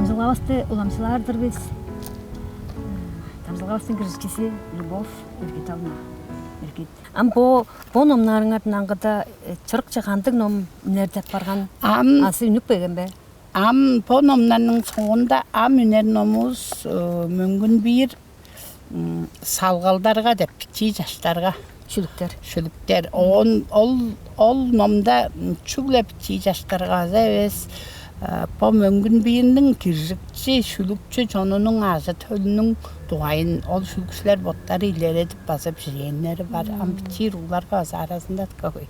Тамзылабасты уламсылардыр біз. Тамзылабастың кірішкесі Любовь Иргитовна. По номнарыңатын аңғыда чырық чықандық ном үнердеп барған асы үнік беген бе? По номнарының соңында үнер номыз мүнгін бір салғалдарға деп кичи жаштарға. Шүліктер. Ол номда чүглеп кичи жаштарға әзәвес. По мүнгін бірінің кіржікчі, шүлікчі жонының азы төлінің дуайын ол шүлікшілер боттары илер едіп басып жүргенлері бар. Амбичи руларға азы арасында көй.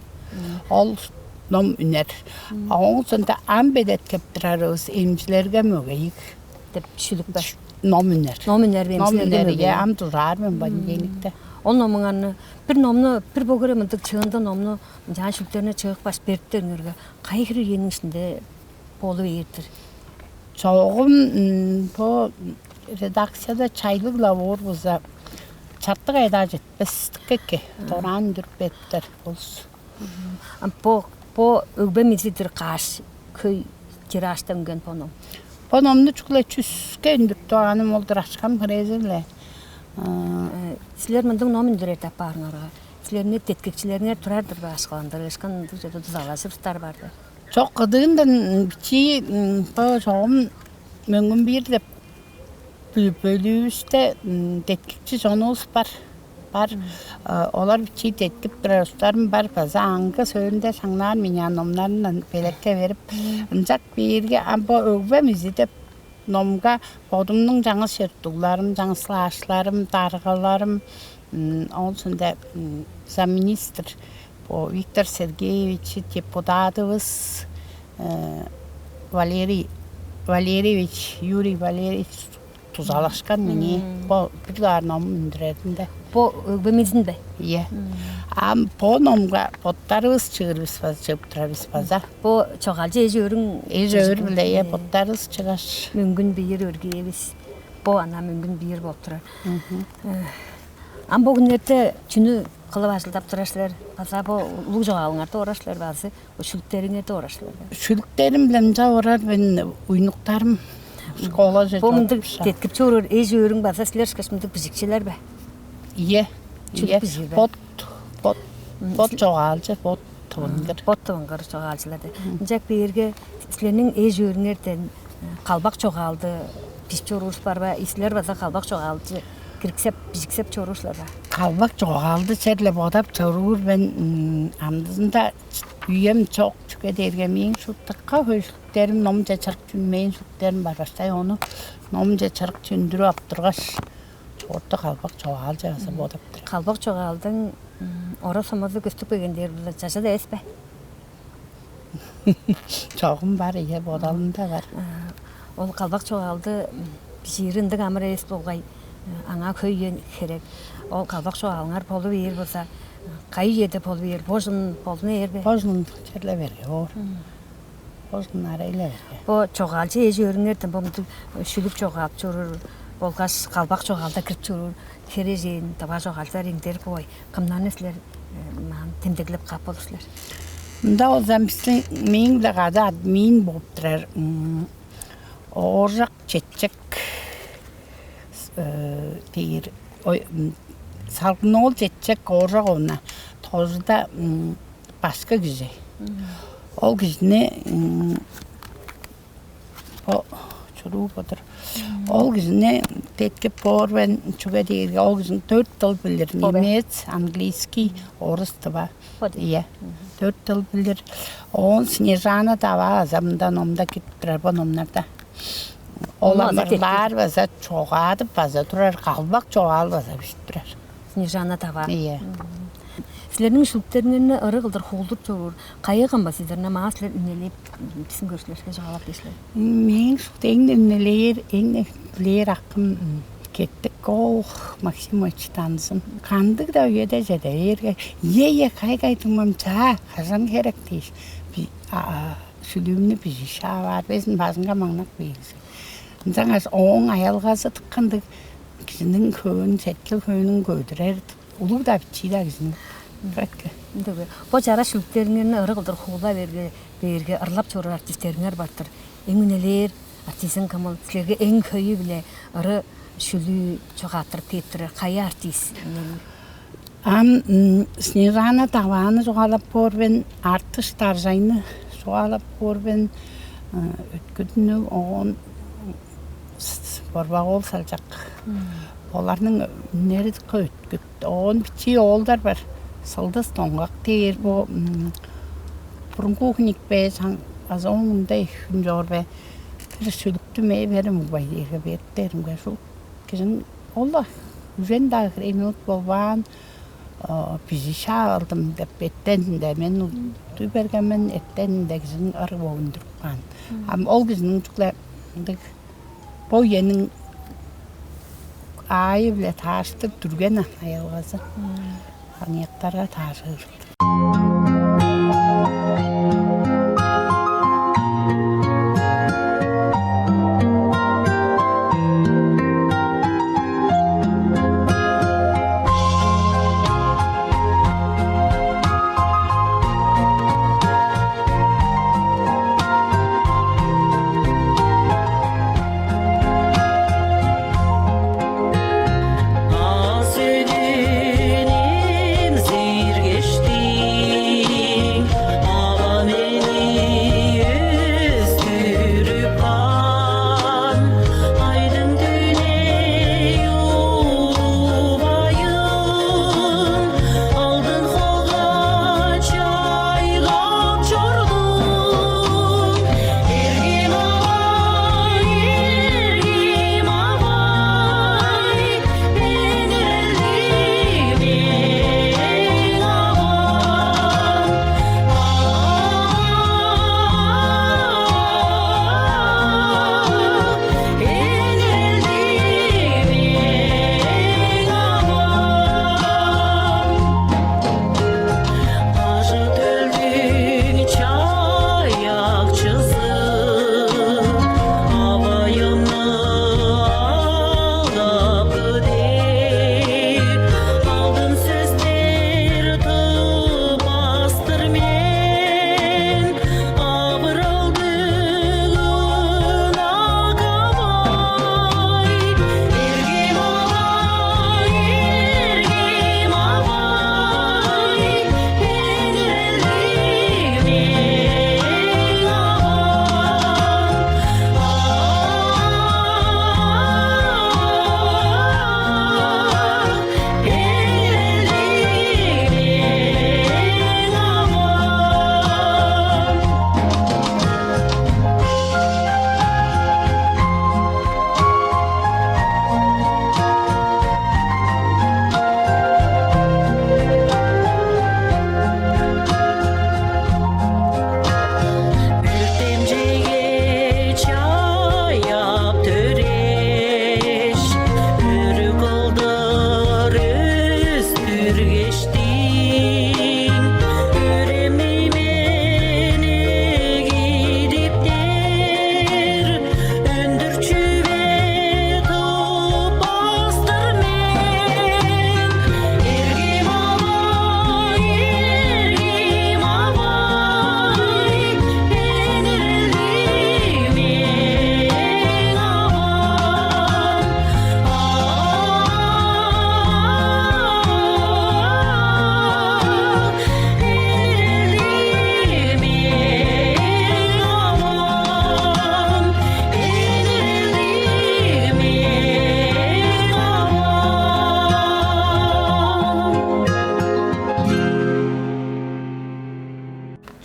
Ол ном үнер. Оң сонда бедет кептірарыз емшілерге мөгейік. Деп шүлік бә? Ном үнер. Ном үнер емшілерге мөгейік. Ам тұрар мен бән денікті. Ол номыңаны бір номны, бір бөгірі мұндық чығында номны жан шүліктеріне чығық бас беріптеріңерге қай кірі енің ішінде болу ертір? Çoğum bu redaksiyada çaylık lavur buza çattık ayda jetpestik ki toran dürpetler olsun. Bu ögbemizidir kaş köy tiraştan gün ponom. Ponomnu çukla çüske indip toranım oldu raşkam krezirle. Sizler mending nom indir etap barnara. Sizler ne tetkikçilerine turardır başkalandır. Eşkan düzalaşıp star bardı. Çok kadından biçi bu çoğum müngün bir de bölüyüste tetkikçi sonuz var. Olar biçi tetkik duruşlarım var. Bazı angı söylünde sanlar minyanomlarından belirke verip ancak birge bu ögbemizi de nomga bodumның жаңы сертуларым, жаңы слашларым, дарғаларым, олсын да замминистр Виктор Сергеевич депутатыбыз Юрий Валерьевич тузалашкан мені бұл бір ном үндіредінде. Бұл өкбемезін бе? Иә. Бұл номға боттарыз шығырбыз база, жөптірабыз база. Бұл çoğalcı ejörün? Ejör біле, боттарыз шығаш. Мүнгін бейір өргейбіз. Бұл ана мүнгін бейір болып тұрар. Бұл күнерді түні қылып ашылдап тұрашылар. База бұл ұлық жоғалыңарды орашылар базы. Шүліктеріңерді орашылар. Шүліктерім білімжа орар, мен ұйнықтарым. Бұл мұндық теткіп чөрір, ежөрің база сілер шқашмындық бізікшелер бе? Ie. Bot çoğalcı, bot tavıngır. Bot tavıngır çoğalcıladı. Ancak bir yerge sizlerinin ejörünlerden kalbak çoğaldı, pis çoruruz var ve isler baza kalbak çoğaldı. Kirksep, biziksep çoruruzlar var. Kalbak çoğaldı, serle bodap çorur. Ben andızında üyem çok tükedergemeyin şuttakka höşlüklerim, nomca çarık çünmeyin şutlarım var. Başta onu nomca çarık çündürü aptırgaş. Orta kalbak çoğalcı asa bodaptır. Kalbak çoğaldın, orasımızı göstük begender burada çaşa da esbe. Çoğum var, iya bodalında var. Ol kalbak çoğaldı, pişirindik amir es bolgay, ana köyyen kerek. Ol kalbak çoğalınlar polu verir bolsa, kayı yedi polu verir, bozun polunu erbe. Bozun çerle verge or. Bozunlar eyle verge. Bu çoğalcı ejörünlerden bu şülük çoğalp çorur. Bolgas kalbak çoğalda kirip çorur. Kerejin, taba çoğalda ringder koy. Kımdan esler temdeklep kap olurlar. Da o zaman bizim mingle gada admin boptrar. Orak çetçek bir salgın ol çetçek orak ona. Tozda başka güzel. O güzel o çoruğu budur. O güzel tetkip var ben çok değil. O güzel 4 dil bilir. Nemets, Angliski, Orus da var. İyi. 4 dil bilir. O Snezana da var. Zamdan omda gittiler bu nomlarda. Olanlar vaza çoğadı vaza durar. Kalbak çoğal vaza biştirer. Snezana da var. İyi. Sizlerin şülüklerine ırı kıldır, holdur çoğur. Kayıqın ba sizlerine mağa sizler üneleyip bizim görüşlerine çoğalap deşler? Мен şülükten üneleyer hakkım kettik. Maksimoviç tanısın. Kandık da öyle de yerge. Ye kay tumam ça. Kazan gerek değil. Şülüğümünü bir şey var. Bizim bazında mağnak bilgisi. Zangas oğun ayalgası tıkkandık. Kişinin köyün, setkil köyünün göydürer. Ulu da bir çiğde kişinin. Bu jara şülüklerine ırı kıldır, hoğla berge, ırlap çoğur artistlerine bardır. Eŋüneler, артистин кымыл силерге эң көйү биле ыры шүлүү чогаттырып кетири кай артист Снежана Таваны жоғалап көрбен, артыш Таржайны жоғалап көрбен, өткүдүнү оғын борбақ ол салжақ. Оларның үнері өткүд. Оғын бітей олдар бар. Сылдыс тоңғақ тегер бұл бұрынғы күнік бәй, аз оңында күн жор бәй. Бір сүлікті мәй бәрім ұбайдегі бәрттерімге жол. Кезін олар үзен дағыр емінут болбаған, bizi çağırdım da betten de men tübergemen etten de gizin arı boğundurkan. Ama ol gizinin çocuklar bu yenin ayı bile taştır durgana ayalgazı. Haniyettarga taşır.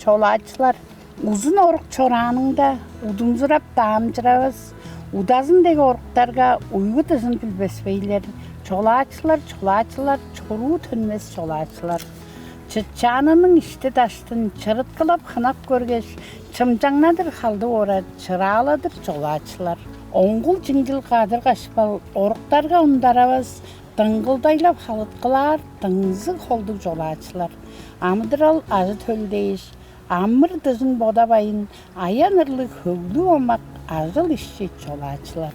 Çolakçılar uzun oruk çoranında udumzurap damcırabız. Udazındaki oruklarga uygu tızın bilbesbeyler. Çolakçılar, çoruğu tönmez çolakçılar. Çıtçanının işte taştın çırıt kılıp hınak görgeç. Çımcangnadır haldı ora çırağladır çolakçılar. Oңғыл жиңгіл қадыр қашпал орықтарға ұндарабыз. Дыңғылдайлап халыткылар, дыңзы қолды жолачылар. Амыдырал азы төлдейіш. Амыр дызын бодабайын, аянырлы көглі олмақ азыл ішшет жолачылар.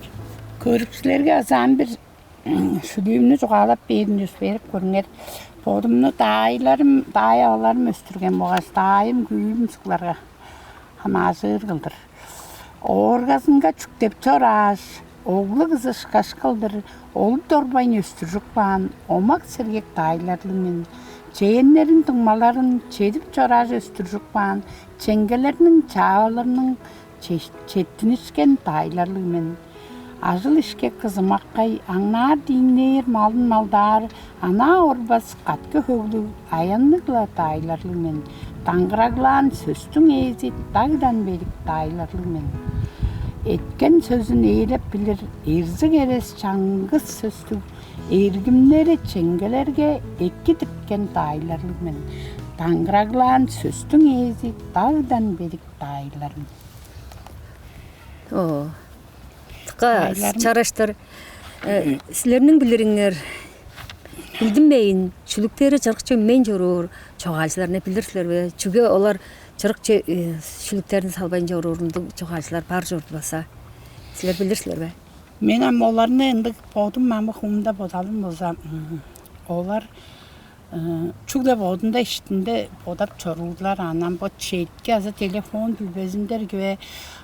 Көрікшілерге азан бір шүлейімні жоғалап берін жүз беріп көріңер. Бодымны дайаларым өстірген боғаз, дайым күйім сұқларға. Хам азыр қылдыр. Оргазынга чүктеп чораш, оğlu kızı şkaş kıldır, oğlu dorbayın östürcük bağın, omak sergek dayılarlığın, çeyenlerin tıngmaların çedip çoraş östürcük bağın, çengelerinin çağalarının çettinişken dayılarlığın. Ажыл ішке қызымаққай, аңнар дейінер малын малдар, ана орбас қатқы хөглі, аянлығла дайларлымен, таңғырағлан сөстің езет дағдан берік дайларлымен. Etken sözün eğilip bilir, erzig eres çangız söstü, ergimleri çengelerge ekki tipken daylarlымен, tangıraglan söstün ezi dağdan berik daylarım. О. Тыка чараштар силернин билириңер билдинбейин чүлүктери чырыкчы мен жорор чогалчылар не билирсилерби? Чүгө олар чырыкчы чүлүктерин салбайын жорорунду чогалчылар бар жордубаса. Силер билирсилерби? Мен ам оларны ындык бодум мамы хумда бодалым болса. Олар чүгле бодунда иштинде бодап чорулдулар анан бо чейтке азы телефон билбезиндер gibi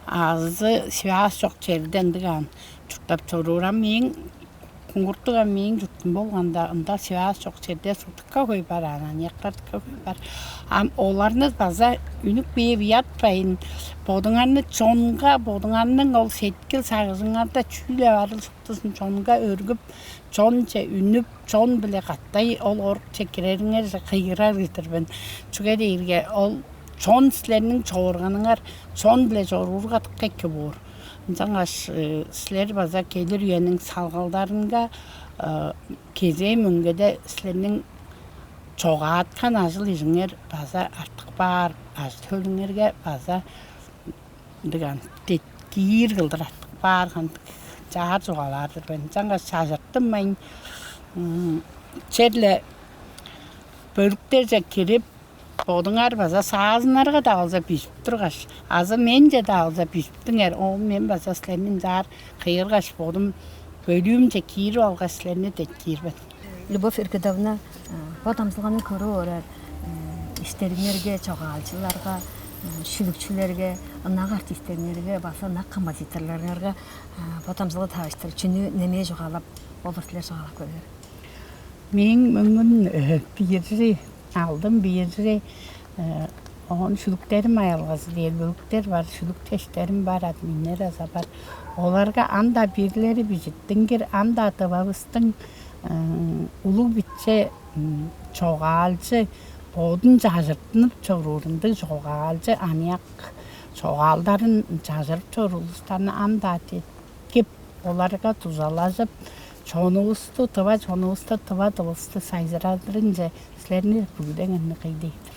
azı связь жок жерден диган чуртап чорурам мен куңгуртуга мен журтум болганда ында связь жок жерде сутукка кой бар анан яктардыкка кой бар. Ам оларны база үнүк бейип ятпайын бодуңарны чонга бодуңарның ол сеткил сагызыңарда чүйле барыл суктусын чонга өргүп чонче үнүп чон биле каттай ол орк чекерериңер кыйырар кетирбин. Чуга дейирге ол чон силернин чогурганыңар чон биле жорурга тыкка боор. Жаңаш силер база келир үйенин салгалдарынга кезей мөңгөдө силернин чогааткан ажыл ижиңер база артык бар, ажыл төлүңерге база диган теккир кылдыр артык бар, жаар жогалардыр бен. Жаңаш шажырттым мен черле бөлүктерже кирип бодуңар база саазынарга да алса пишип тургаш, азы менже да алса пишиптиңер, о мен база силернин жаар кыйыргаш бодум бөлүүмче кирип алгаш силерне теккирбин. Любовь Иркидовна, бодамсылганы көрүп өрөр, иштериңерге, чогалчыларга, шүлүкчүлөргө, ынак артисттерге, баса ынак композиторлорго бодамсылык табыштыр. Чүнү неме жогалап, болур силер жогалап көрөр. Мен мөңгүн бирри aldım bir onun şülüklerim ayalgası değil, bölüktер var, şülük teşlerim var, adminler aza var. Olarga anda birleri bijittingir, anda atıbabыстың ulu bitçe çoğalcı, odun cazırtınıp çorurundu çoğalcı, aniyak çoğaldarın cazırıp çorulustаны anda atıp, olarga tuzalazıp, çonuğustu tıva dılıstı sayzıradırınca силерни бүгдеңни кыйдыйтыр.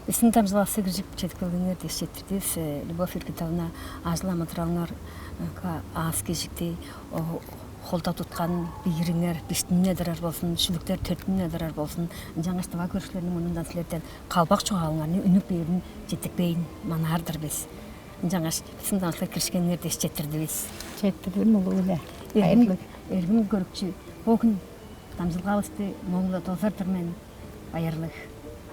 Биздин тамзыласы киржип жеткилиңер дешеттирдиз. Любовь Иркидовна ажыла матураңарга аз кежикти холда туткан бийириңер 5 дарар болсун, шүлүктөр 4 дарар болсун. Жаңа таба көрүшлөрүнүн мындан силерден калбак чогалыңарны үнүк бейирин жетекпейин манардыр биз. Жаңа биздин тамзылар киришкениңер дешеттирдибиз. Жетtirdim ulu эле. Эргим көрүкчү богун тамзылгабызды моңла тозартыр мен айырлык.